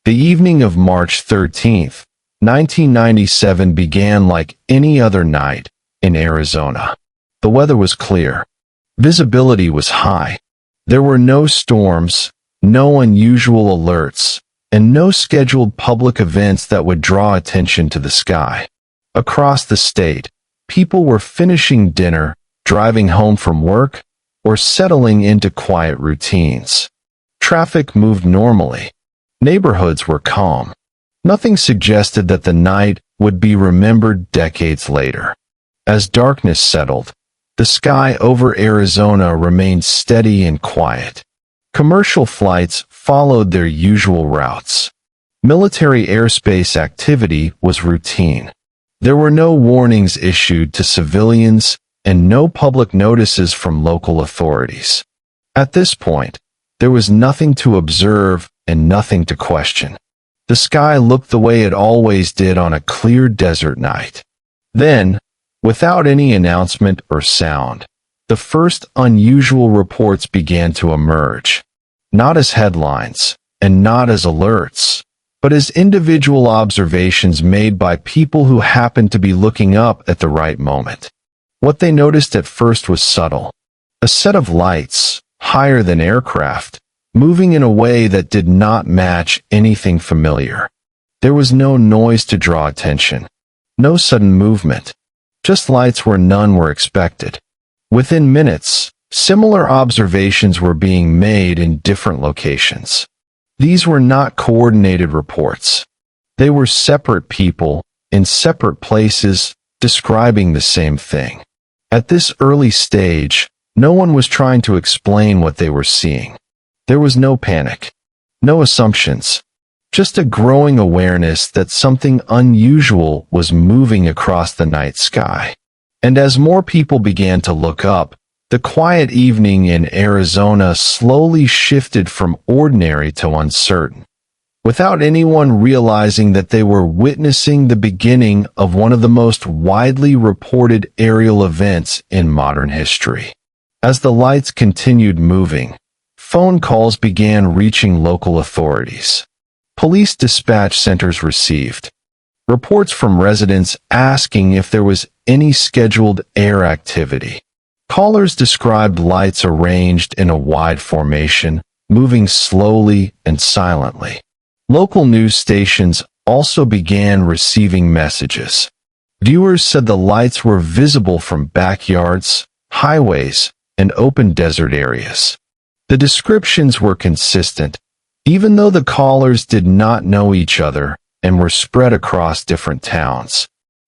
The evening of March 13th, 1997 began like any other night in Arizona. The weather was clear. Visibility was high. There were no storms, no unusual alerts, and no scheduled public events that would draw attention to the sky. Across the state, people were finishing dinner, driving home from work, or settling into quiet routines. Traffic moved normally. Neighborhoods were calm. Nothing suggested that the night would be remembered decades later. As darkness settled, the sky over Arizona remained steady and quiet. Commercial flights followed their usual routes. Military airspace activity was routine. There were no warnings issued to civilians and no public notices from local authorities. At this point, there was nothing to observe and nothing to question. The sky looked the way it always did on a clear desert night. Then, without any announcement or sound, the first unusual reports began to emerge. Not as headlines, and not as alerts, but as individual observations made by people who happened to be looking up at the right moment. What they noticed at first was subtle. A set of lights, higher than aircraft, moving in a way that did not match anything familiar. There was no noise to draw attention, no sudden movement, just lights where none were expected. Within minutes, similar observations were being made in different locations. These were not coordinated reports. They were separate people, in separate places, describing the same thing. At this early stage, no one was trying to explain what they were seeing. There was no panic, no assumptions, just a growing awareness that something unusual was moving across the night sky. And as more people began to look up, the quiet evening in Arizona slowly shifted from ordinary to uncertain, without anyone realizing that they were witnessing the beginning of one of the most widely reported aerial events in modern history. As the lights continued moving, phone calls began reaching local authorities. Police dispatch centers received reports from residents asking if there was any scheduled air activity. Callers described lights arranged in a wide formation, moving slowly and silently. Local news stations also began receiving messages. Viewers said the lights were visible from backyards, highways, and open desert areas. The descriptions were consistent, even though the callers did not know each other and were spread across different towns.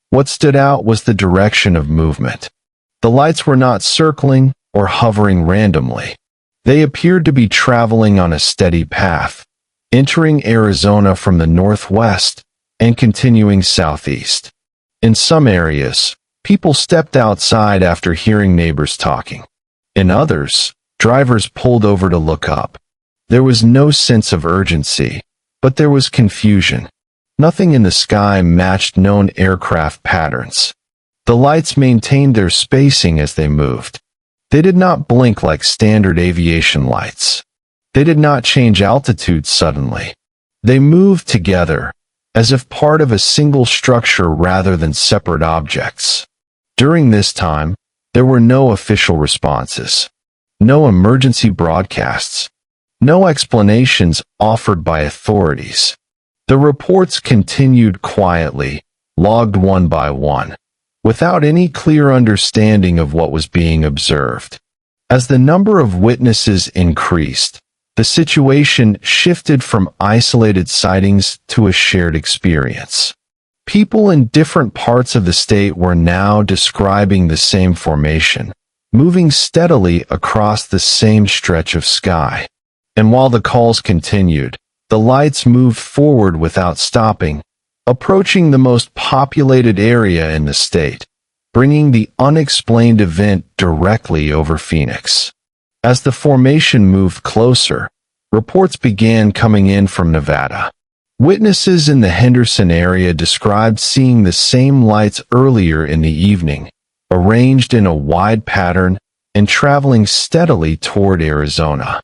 What stood out was the direction of movement. The lights were not circling or hovering randomly. They appeared to be traveling on a steady path, entering Arizona from the northwest and continuing southeast. In some areas, people stepped outside after hearing neighbors talking. In others, drivers pulled over to look up. There was no sense of urgency, but there was confusion. Nothing in the sky matched known aircraft patterns. The lights maintained their spacing as they moved. They did not blink like standard aviation lights. They did not change altitude suddenly. They moved together, as if part of a single structure rather than separate objects. During this time, there were no official responses, no emergency broadcasts, no explanations offered by authorities. The reports continued quietly, logged one by one, without any clear understanding of what was being observed. As the number of witnesses increased, the situation shifted from isolated sightings to a shared experience. People in different parts of the state were now describing the same formation, moving steadily across the same stretch of sky. And while the calls continued, the lights moved forward without stopping, approaching the most populated area in the state, bringing the unexplained event directly over Phoenix. As the formation moved closer, reports began coming in from Nevada. Witnesses in the Henderson area described seeing the same lights earlier in the evening, arranged in a wide pattern and traveling steadily toward Arizona.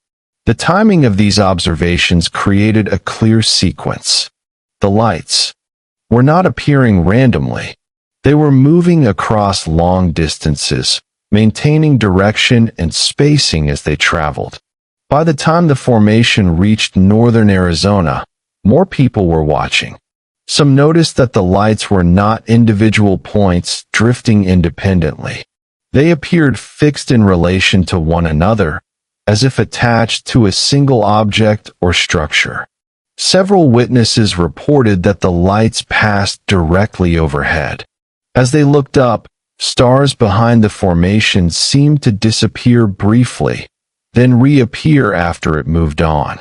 The timing of these observations created a clear sequence. The lights were not appearing randomly. They were moving across long distances, maintaining direction and spacing as they traveled. By the time the formation reached northern Arizona, more people were watching. Some noticed that the lights were not individual points drifting independently. They appeared fixed in relation to one another, as if attached to a single object or structure. Several witnesses reported that the lights passed directly overhead. As they looked up, stars behind the formation seemed to disappear briefly, then reappear after it moved on.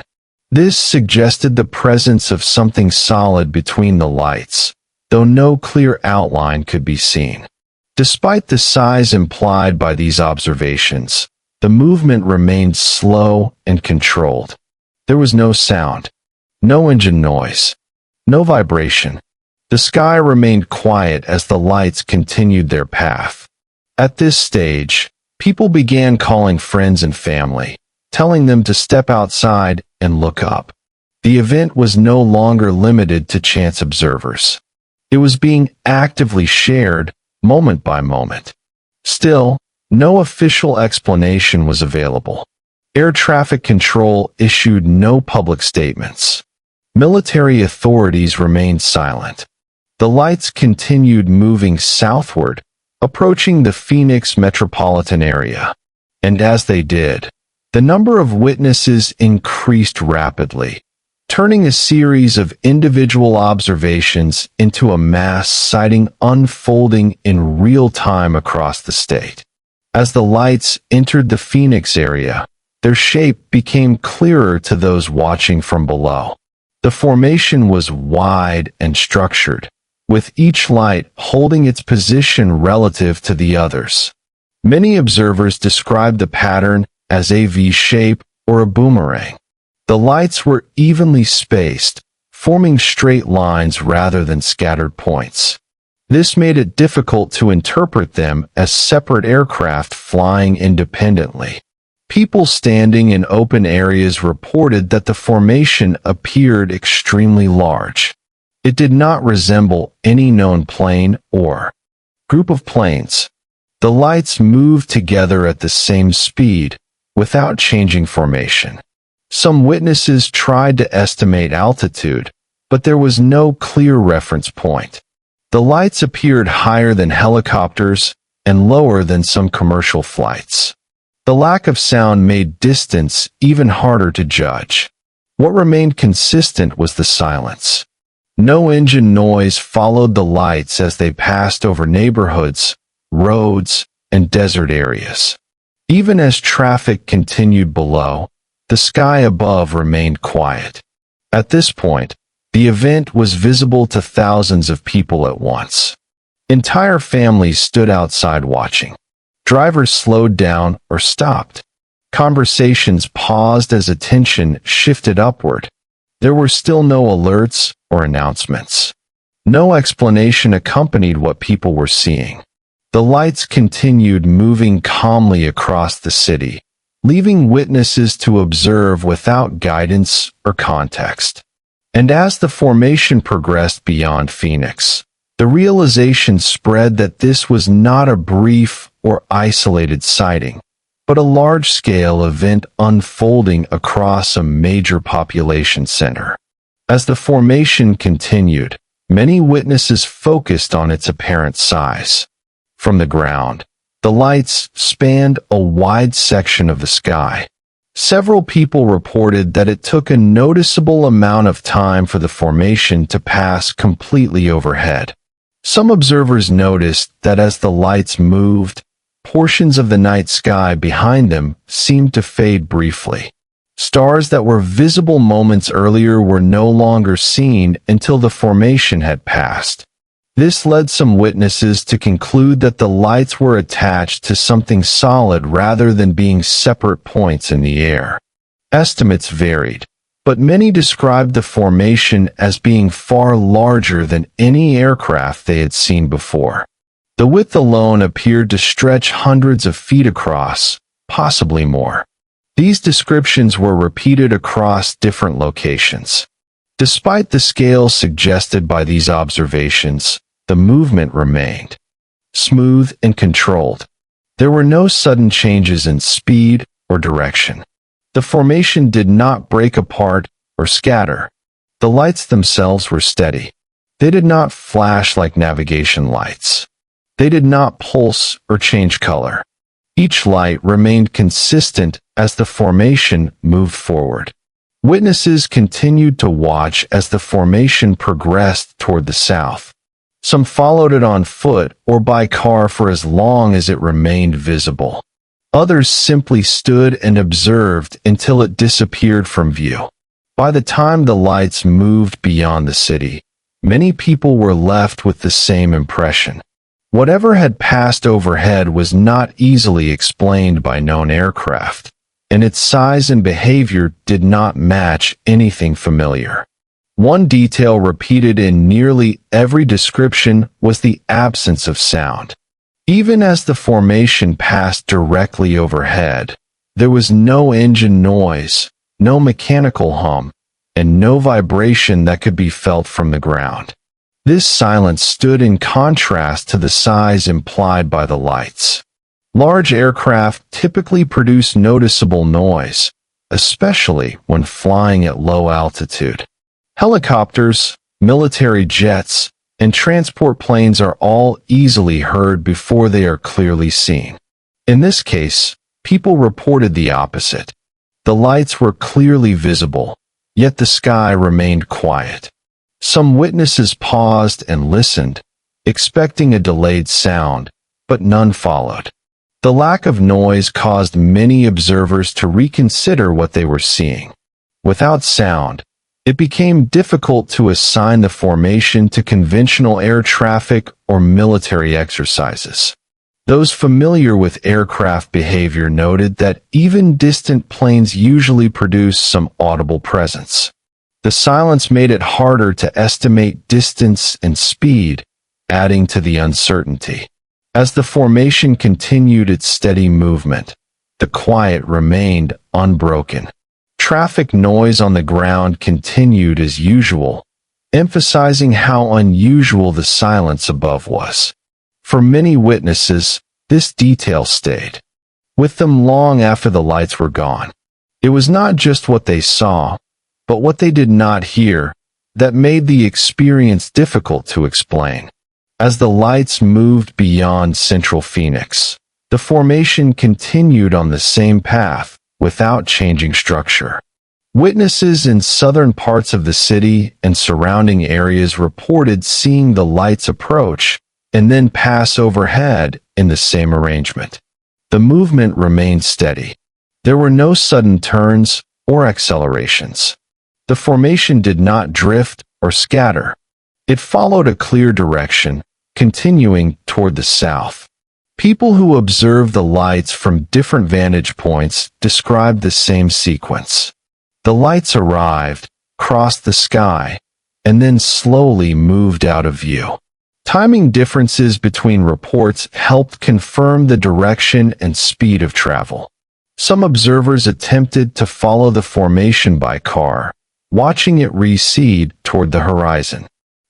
This suggested the presence of something solid between the lights, though no clear outline could be seen. Despite the size implied by these observations, the movement remained slow and controlled. There was no sound, no engine noise, no vibration. The sky remained quiet as the lights continued their path. At this stage, people began calling friends and family, telling them to step outside and look up. The event was no longer limited to chance observers. It was being actively shared, moment by moment. Still, no official explanation was available. Air traffic control issued no public statements. Military authorities remained silent. The lights continued moving southward, approaching the Phoenix metropolitan area. And as they did, the number of witnesses increased rapidly, turning a series of individual observations into a mass sighting unfolding in real time across the state. As the lights entered the Phoenix area, their shape became clearer to those watching from below. The formation was wide and structured, with each light holding its position relative to the others. Many observers described the pattern as a V shape or a boomerang. The lights were evenly spaced, forming straight lines rather than scattered points. This made it difficult to interpret them as separate aircraft flying independently. People standing in open areas reported that the formation appeared extremely large. It did not resemble any known plane or group of planes. The lights moved together at the same speed, without changing formation. Some witnesses tried to estimate altitude, but there was no clear reference point. The lights appeared higher than helicopters and lower than some commercial flights. The lack of sound made distance even harder to judge. What remained consistent was the silence. No engine noise followed the lights as they passed over neighborhoods, roads, and desert areas. Even as traffic continued below, the sky above remained quiet. At this point, the event was visible to thousands of people at once. Entire families stood outside watching. Drivers slowed down or stopped. Conversations paused as attention shifted upward. There were still no alerts or announcements. No explanation accompanied what people were seeing. The lights continued moving calmly across the city, leaving witnesses to observe without guidance or context. And as the formation progressed beyond Phoenix, the realization spread that this was not a brief or isolated sighting, but a large-scale event unfolding across a major population center. As the formation continued, many witnesses focused on its apparent size. From the ground, the lights spanned a wide section of the sky. Several people reported that it took a noticeable amount of time for the formation to pass completely overhead. Some observers noticed that as the lights moved, portions of the night sky behind them seemed to fade briefly. Stars that were visible moments earlier were no longer seen until the formation had passed. This led some witnesses to conclude that the lights were attached to something solid rather than being separate points in the air. Estimates varied, but many described the formation as being far larger than any aircraft they had seen before. The width alone appeared to stretch hundreds of feet across, possibly more. These descriptions were repeated across different locations. Despite the scale suggested by these observations, the movement remained smooth and controlled. There were no sudden changes in speed or direction. The formation did not break apart or scatter. The lights themselves were steady. They did not flash like navigation lights. They did not pulse or change color. Each light remained consistent as the formation moved forward. Witnesses continued to watch as the formation progressed toward the south. Some followed it on foot or by car for as long as it remained visible. Others simply stood and observed until it disappeared from view. By the time the lights moved beyond the city, many people were left with the same impression. Whatever had passed overhead was not easily explained by known aircraft, and its size and behavior did not match anything familiar. One detail repeated in nearly every description was the absence of sound. Even as the formation passed directly overhead, there was no engine noise, no mechanical hum, and no vibration that could be felt from the ground. This silence stood in contrast to the size implied by the lights. Large aircraft typically produce noticeable noise, especially when flying at low altitude. Helicopters, military jets, and transport planes are all easily heard before they are clearly seen. In this case, people reported the opposite. The lights were clearly visible, yet the sky remained quiet. Some witnesses paused and listened, expecting a delayed sound, but none followed. The lack of noise caused many observers to reconsider what they were seeing. Without sound, it became difficult to assign the formation to conventional air traffic or military exercises. Those familiar with aircraft behavior noted that even distant planes usually produce some audible presence. The silence made it harder to estimate distance and speed, adding to the uncertainty. As the formation continued its steady movement, the quiet remained unbroken. Traffic noise on the ground continued as usual, emphasizing how unusual the silence above was. For many witnesses, this detail stayed with them long after the lights were gone. It was not just what they saw, but what they did not hear, that made the experience difficult to explain. As the lights moved beyond Central Phoenix, the formation continued on the same path, without changing structure. Witnesses in southern parts of the city and surrounding areas reported seeing the lights approach and then pass overhead in the same arrangement. The movement remained steady. There were no sudden turns or accelerations. The formation did not drift or scatter. It followed a clear direction, continuing toward the south. People who observed the lights from different vantage points described the same sequence. The lights arrived, crossed the sky, and then slowly moved out of view. Timing differences between reports helped confirm the direction and speed of travel. Some observers attempted to follow the formation by car, watching it recede toward the horizon.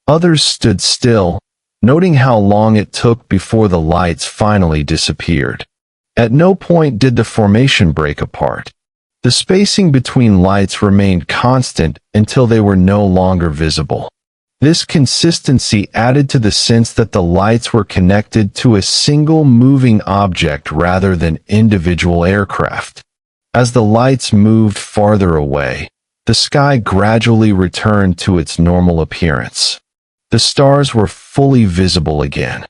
Others stood still, noting how long it took before the lights finally disappeared. At no point did the formation break apart. The spacing between lights remained constant until they were no longer visible. This consistency added to the sense that the lights were connected to a single moving object rather than individual aircraft. As the lights moved farther away, the sky gradually returned to its normal appearance. The stars were fully visible again.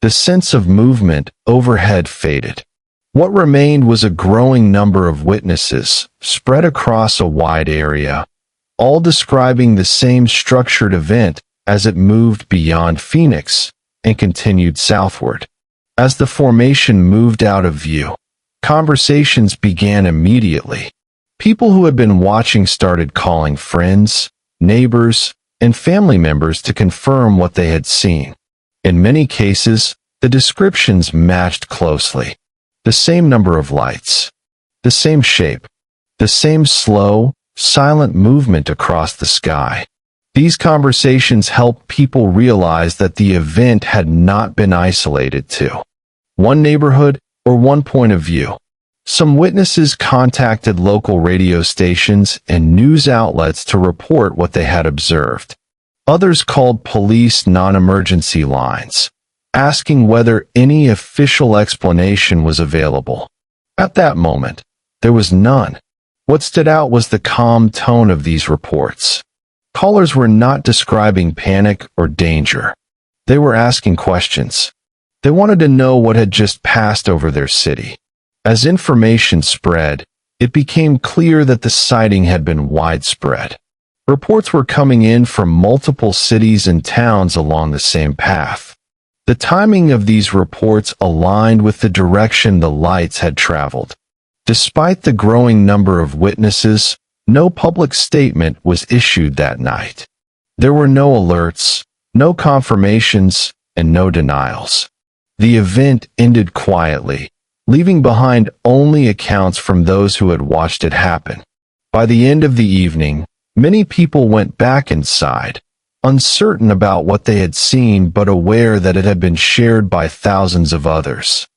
The sense of movement overhead faded. What remained was a growing number of witnesses, spread across a wide area, all describing the same structured event as it moved beyond Phoenix and continued southward. As the formation moved out of view, conversations began immediately. People who had been watching started calling friends, neighbors, and family members to confirm what they had seen. In many cases, the descriptions matched closely. The same number of lights, the same shape, the same slow, silent movement across the sky. These conversations helped people realize that the event had not been isolated to one neighborhood or one point of view. Some witnesses contacted local radio stations and news outlets to report what they had observed. Others called police non-emergency lines, asking whether any official explanation was available. At that moment, there was none. What stood out was the calm tone of these reports. Callers were not describing panic or danger. They were asking questions. They wanted to know what had just passed over their city. As information spread, it became clear that the sighting had been widespread. Reports were coming in from multiple cities and towns along the same path. The timing of these reports aligned with the direction the lights had traveled. Despite the growing number of witnesses, no public statement was issued that night. There were no alerts, no confirmations, and no denials. The event ended quietly, leaving behind only accounts from those who had watched it happen. By the end of the evening, many people went back inside, uncertain about what they had seen but aware that it had been shared by thousands of others.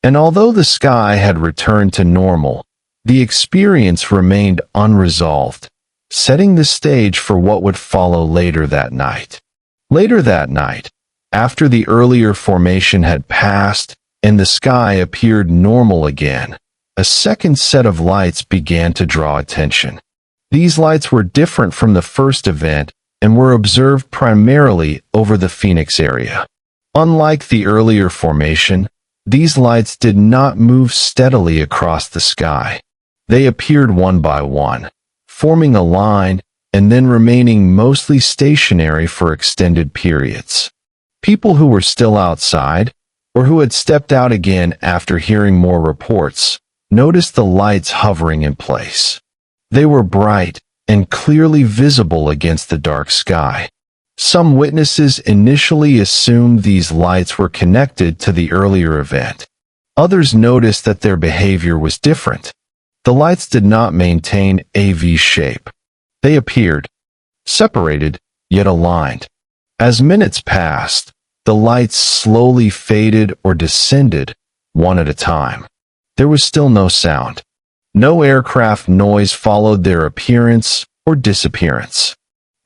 And although the sky had returned to normal, the experience remained unresolved, setting the stage for what would follow later that night. Later that night, after the earlier formation had passed and the sky appeared normal again, a second set of lights began to draw attention. These lights were different from the first event and were observed primarily over the Phoenix area. Unlike the earlier formation, these lights did not move steadily across the sky. They appeared one by one, forming a line and then remaining mostly stationary for extended periods. People who were still outside, or who had stepped out again after hearing more reports, noticed the lights hovering in place. They were bright and clearly visible against the dark sky. Some witnesses initially assumed these lights were connected to the earlier event. Others noticed that their behavior was different. The lights did not maintain a V shape. They appeared separated, yet aligned. As minutes passed, the lights slowly faded or descended, one at a time. There was still no sound. No aircraft noise followed their appearance or disappearance.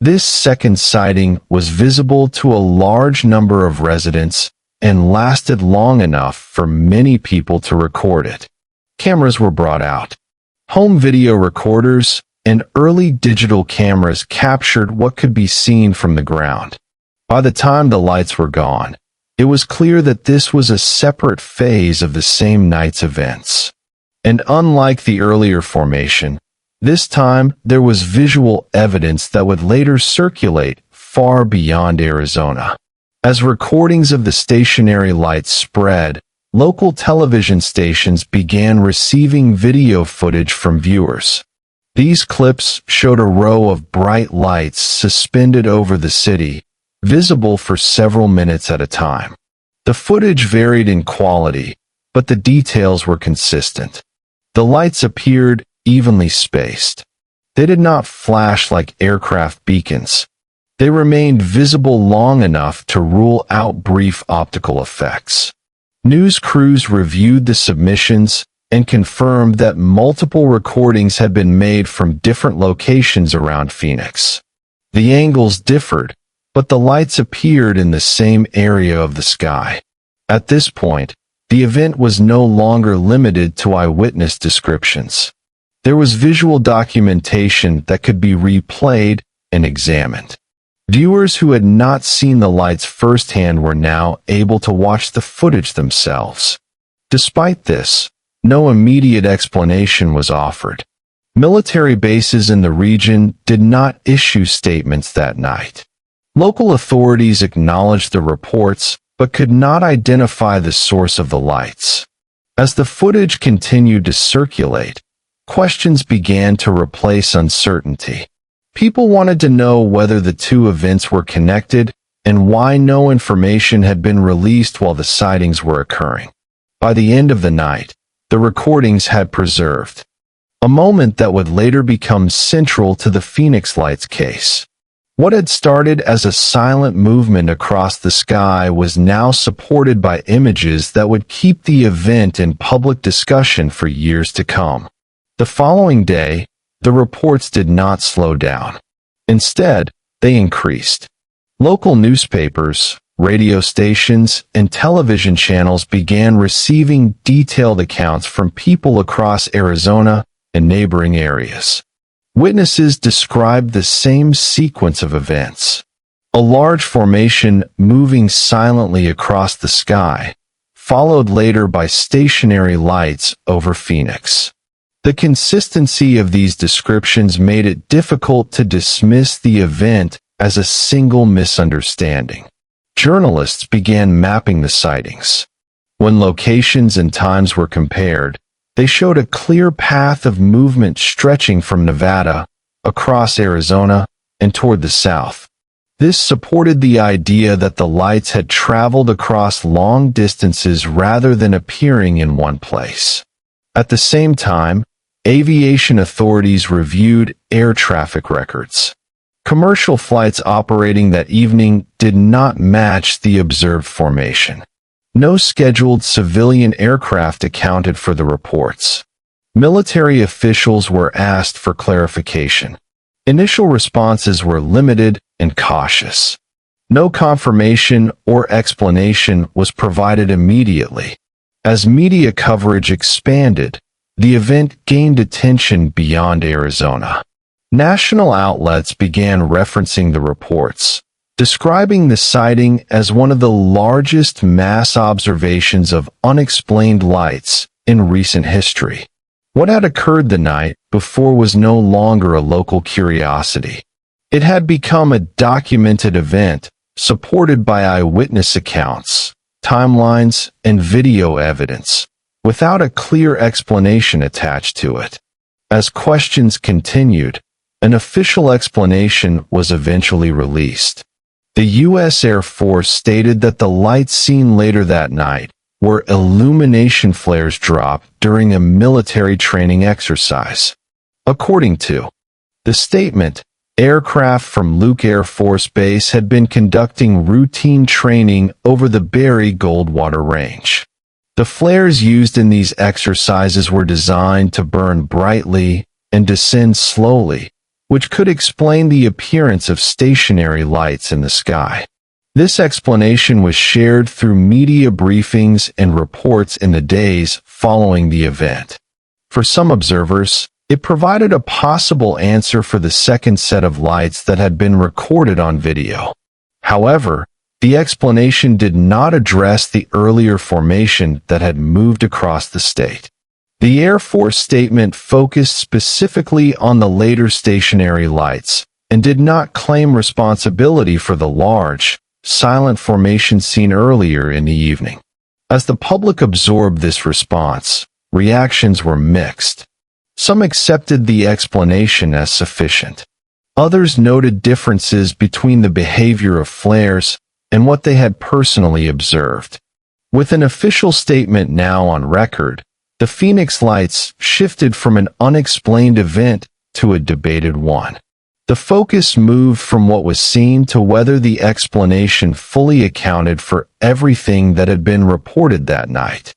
This second sighting was visible to a large number of residents and lasted long enough for many people to record it. Cameras were brought out. Home video recorders and early digital cameras captured what could be seen from the ground. By the time the lights were gone, it was clear that this was a separate phase of the same night's events. And unlike the earlier formation, this time there was visual evidence that would later circulate far beyond Arizona. As recordings of the stationary lights spread, local television stations began receiving video footage from viewers. These clips showed a row of bright lights suspended over the city, visible for several minutes at a time. The footage varied in quality, but the details were consistent. The lights appeared evenly spaced. They did not flash like aircraft beacons. They remained visible long enough to rule out brief optical effects. News crews reviewed the submissions and confirmed that multiple recordings had been made from different locations around Phoenix. The angles differed, but the lights appeared in the same area of the sky. At this point, the event was no longer limited to eyewitness descriptions. There was visual documentation that could be replayed and examined. Viewers who had not seen the lights firsthand were now able to watch the footage themselves. Despite this, no immediate explanation was offered. Military bases in the region did not issue statements that night. Local authorities acknowledged the reports but could not identify the source of the lights. As the footage continued to circulate, questions began to replace uncertainty. People wanted to know whether the two events were connected and why no information had been released while the sightings were occurring. By the end of the night, the recordings had preserved a moment that would later become central to the Phoenix Lights case. What had started as a silent movement across the sky was now supported by images that would keep the event in public discussion for years to come. The following day, the reports did not slow down. Instead, they increased. Local newspapers, radio stations, and television channels began receiving detailed accounts from people across Arizona and neighboring areas. Witnesses described the same sequence of events. A large formation moving silently across the sky, followed later by stationary lights over Phoenix. The consistency of these descriptions made it difficult to dismiss the event as a single misunderstanding. Journalists began mapping the sightings. When locations and times were compared, they showed a clear path of movement stretching from Nevada, across Arizona, and toward the south. This supported the idea that the lights had traveled across long distances rather than appearing in one place. At the same time, aviation authorities reviewed air traffic records. Commercial flights operating that evening did not match the observed formation. No scheduled civilian aircraft accounted for the reports. Military officials were asked for clarification. Initial responses were limited and cautious. No confirmation or explanation was provided immediately. As media coverage expanded, the event gained attention beyond Arizona. National outlets began referencing the reports, describing the sighting as one of the largest mass observations of unexplained lights in recent history. What had occurred the night before was no longer a local curiosity. It had become a documented event, supported by eyewitness accounts, timelines, and video evidence, without a clear explanation attached to it. As questions continued, an official explanation was eventually released. The U.S. Air Force stated that the lights seen later that night were illumination flares dropped during a military training exercise. According to the statement, aircraft from Luke Air Force Base had been conducting routine training over the Berry Goldwater Range. The flares used in these exercises were designed to burn brightly and descend slowly, which could explain the appearance of stationary lights in the sky. This explanation was shared through media briefings and reports in the days following the event. For some observers, it provided a possible answer for the second set of lights that had been recorded on video. However, the explanation did not address the earlier formation that had moved across the state. The Air Force statement focused specifically on the later stationary lights and did not claim responsibility for the large, silent formation seen earlier in the evening. As the public absorbed this response, reactions were mixed. Some accepted the explanation as sufficient. Others noted differences between the behavior of flares and what they had personally observed. With an official statement now on record, the Phoenix Lights shifted from an unexplained event to a debated one. The focus moved from what was seen to whether the explanation fully accounted for everything that had been reported that night.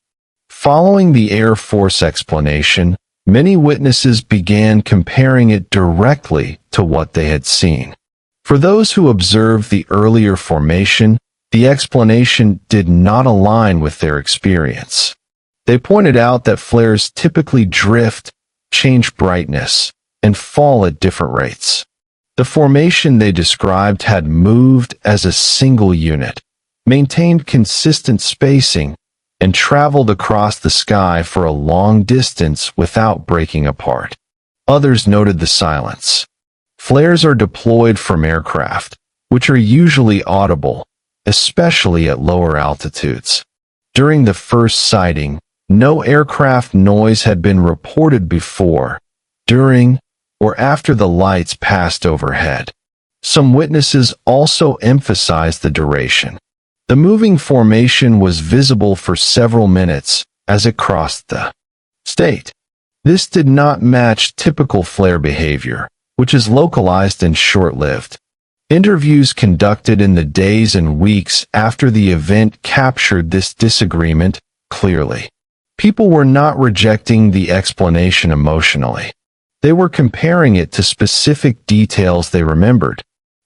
Following the Air Force explanation, many witnesses began comparing it directly to what they had seen. For those who observed the earlier formation, the explanation did not align with their experience. They pointed out that flares typically drift, change brightness, and fall at different rates. The formation they described had moved as a single unit, maintained consistent spacing, and traveled across the sky for a long distance without breaking apart. Others noted the silence. Flares are deployed from aircraft, which are usually audible, especially at lower altitudes. During the first sighting, no aircraft noise had been reported before, during, or after the lights passed overhead. Some witnesses also emphasized the duration. The moving formation was visible for several minutes as it crossed the state. This did not match typical flare behavior, which is localized and short-lived. Interviews conducted in the days and weeks after the event captured this disagreement clearly. People were not rejecting the explanation emotionally. They were comparing it to specific details they remembered.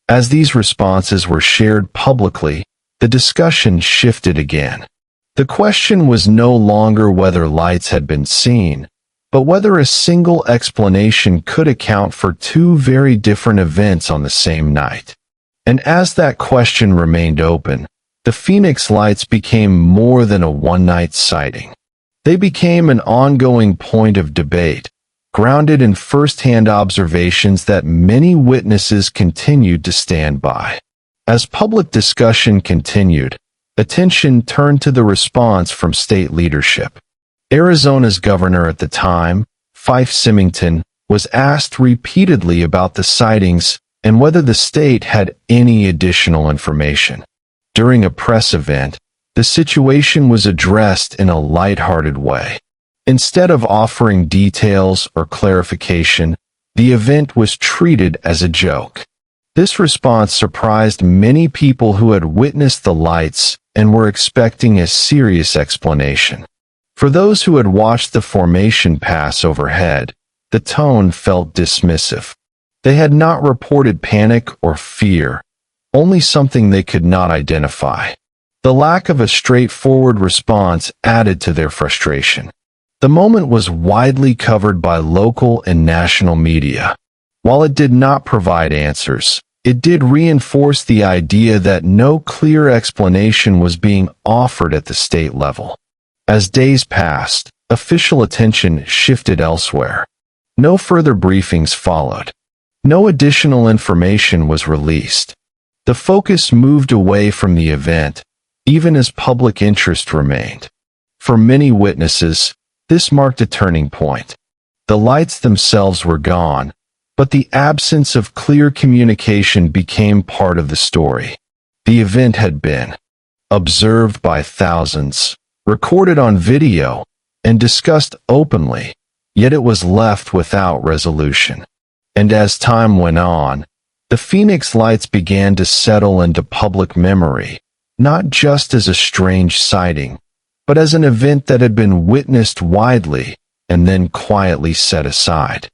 As these responses were shared publicly, the discussion shifted again. The question was no longer whether lights had been seen, but whether a single explanation could account for two very different events on the same night. And as that question remained open, the Phoenix Lights became more than a one-night sighting. They became an ongoing point of debate, grounded in first-hand observations that many witnesses continued to stand by. As public discussion continued, attention turned to the response from state leadership. Arizona's governor at the time, Fife Symington, was asked repeatedly about the sightings and whether the state had any additional information. During a press event, the situation was addressed in a lighthearted way. Instead of offering details or clarification, the event was treated as a joke. This response surprised many people who had witnessed the lights and were expecting a serious explanation. For those who had watched the formation pass overhead, the tone felt dismissive. They had not reported panic or fear, only something they could not identify. The lack of a straightforward response added to their frustration. The moment was widely covered by local and national media. While it did not provide answers, it did reinforce the idea that no clear explanation was being offered at the state level. As days passed, official attention shifted elsewhere. No further briefings followed. No additional information was released. The focus moved away from the event, even as public interest remained. For many witnesses, this marked a turning point. The lights themselves were gone, but the absence of clear communication became part of the story. The event had been observed by thousands, recorded on video, and discussed openly, yet it was left without resolution. And as time went on, the Phoenix Lights began to settle into public memory, not just as a strange sighting, but as an event that had been witnessed widely and then quietly set aside.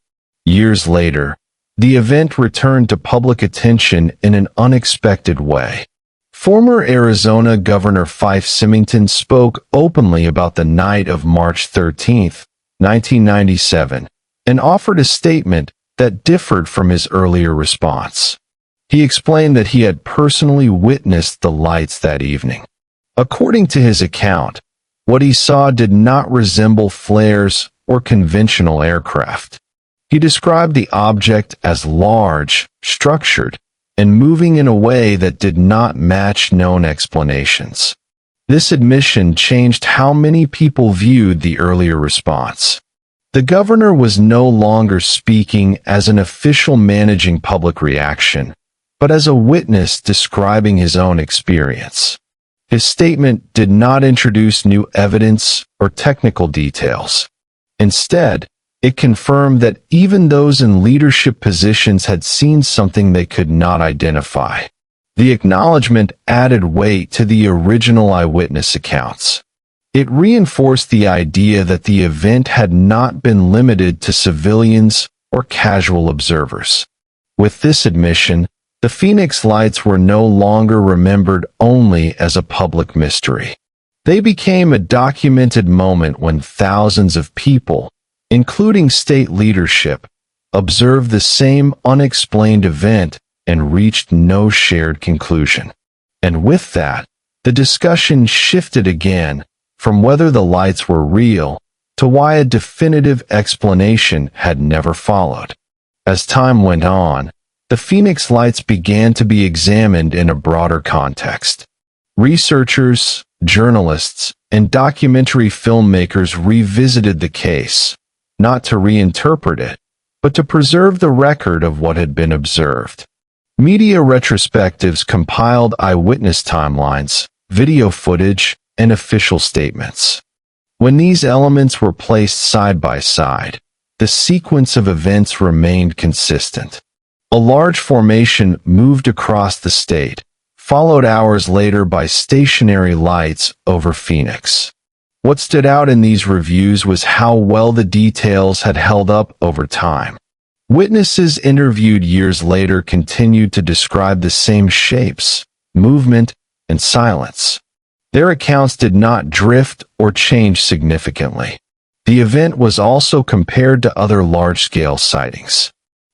Years later, the event returned to public attention in an unexpected way. Former Arizona Governor Fife Symington spoke openly about the night of March 13, 1997, and offered a statement that differed from his earlier response. He explained that he had personally witnessed the lights that evening. According to his account, what he saw did not resemble flares or conventional aircraft. He described the object as large, structured, and moving in a way that did not match known explanations. This admission changed how many people viewed the earlier response. The governor was no longer speaking as an official managing public reaction, but as a witness describing his own experience. His statement did not introduce new evidence or technical details. Instead, it confirmed that even those in leadership positions had seen something they could not identify. The acknowledgement added weight to the original eyewitness accounts. It reinforced the idea that the event had not been limited to civilians or casual observers. With this admission, the Phoenix Lights were no longer remembered only as a public mystery. They became a documented moment when thousands of people, including state leadership, observed the same unexplained event and reached no shared conclusion. And with that, the discussion shifted again from whether the lights were real to why a definitive explanation had never followed. As time went on, the Phoenix Lights began to be examined in a broader context. Researchers, journalists, and documentary filmmakers revisited the case, not to reinterpret it, but to preserve the record of what had been observed. Media retrospectives compiled eyewitness timelines, video footage, and official statements. When these elements were placed side by side, the sequence of events remained consistent. A large formation moved across the state, followed hours later by stationary lights over Phoenix. What stood out in these reviews was how well the details had held up over time. Witnesses interviewed years later continued to describe the same shapes, movement, and silence. Their accounts did not drift or change significantly. The event was also compared to other large-scale sightings.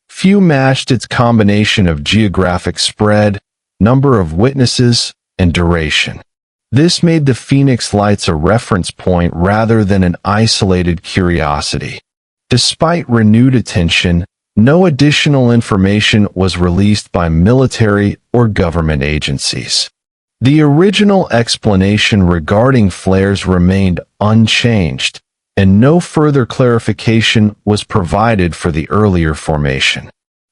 Few matched its combination of geographic spread, number of witnesses, and duration. This made the Phoenix Lights a reference point rather than an isolated curiosity. Despite renewed attention, no additional information was released by military or government agencies. The original explanation regarding flares remained unchanged, and no further clarification was provided for the earlier formation.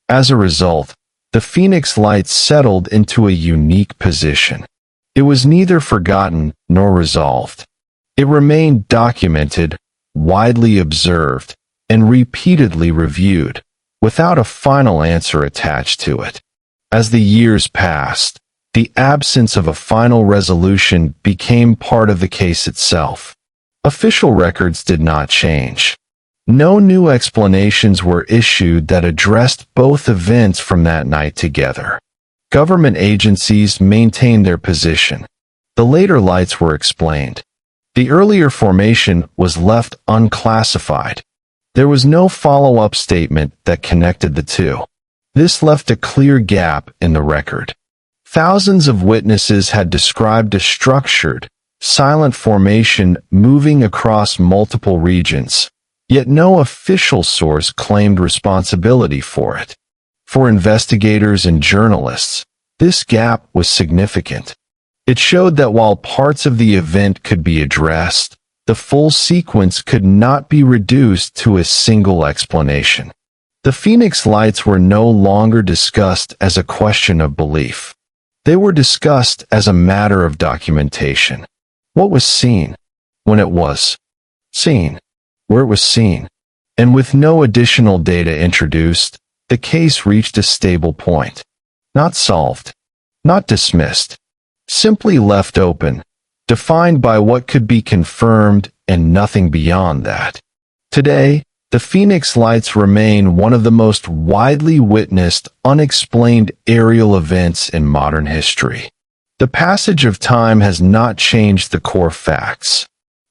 As a result, the Phoenix Lights settled into a unique position. It was neither forgotten nor resolved. It remained documented, widely observed, and repeatedly reviewed, without a final answer attached to it. As the years passed, the absence of a final resolution became part of the case itself. Official records did not change. No new explanations were issued that addressed both events from that night together. Government agencies maintained their position. The later lights were explained. The earlier formation was left unclassified. There was no follow-up statement that connected the two. This left a clear gap in the record. Thousands of witnesses had described a structured, silent formation moving across multiple regions, yet no official source claimed responsibility for it. For investigators and journalists, this gap was significant. It showed that while parts of the event could be addressed, the full sequence could not be reduced to a single explanation. The Phoenix Lights were no longer discussed as a question of belief. They were discussed as a matter of documentation. What was seen? When it was seen? Where it was seen? And with no additional data introduced, the case reached a stable point. Not solved. Not dismissed. Simply left open, defined by what could be confirmed and nothing beyond that. Today, the Phoenix Lights remain one of the most widely witnessed, unexplained aerial events in modern history. The passage of time has not changed the core facts.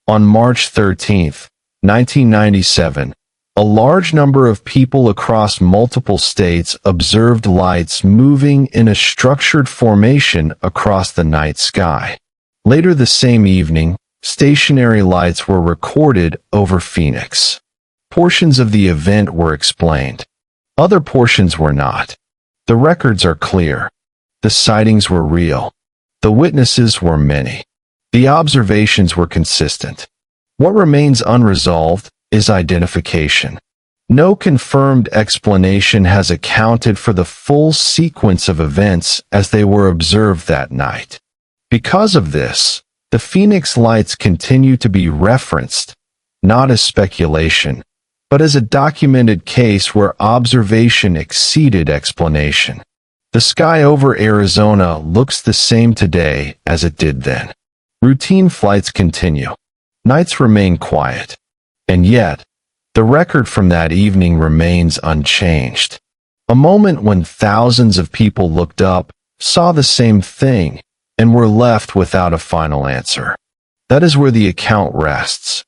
On March 13, 1997, a large number of people across multiple states observed lights moving in a structured formation across the night sky. Later the same evening, stationary lights were recorded over Phoenix. Portions of the event were explained. Other portions were not. The records are clear. The sightings were real. The witnesses were many. The observations were consistent. What remains unresolved is identification. No confirmed explanation has accounted for the full sequence of events as they were observed that night. Because of this, the Phoenix Lights continue to be referenced, not as speculation, but as a documented case where observation exceeded explanation. The sky over Arizona looks the same today as it did then. Routine flights continue. Nights remain quiet. And yet, the record from that evening remains unchanged. A moment when thousands of people looked up, saw the same thing, and were left without a final answer. That is where the account rests.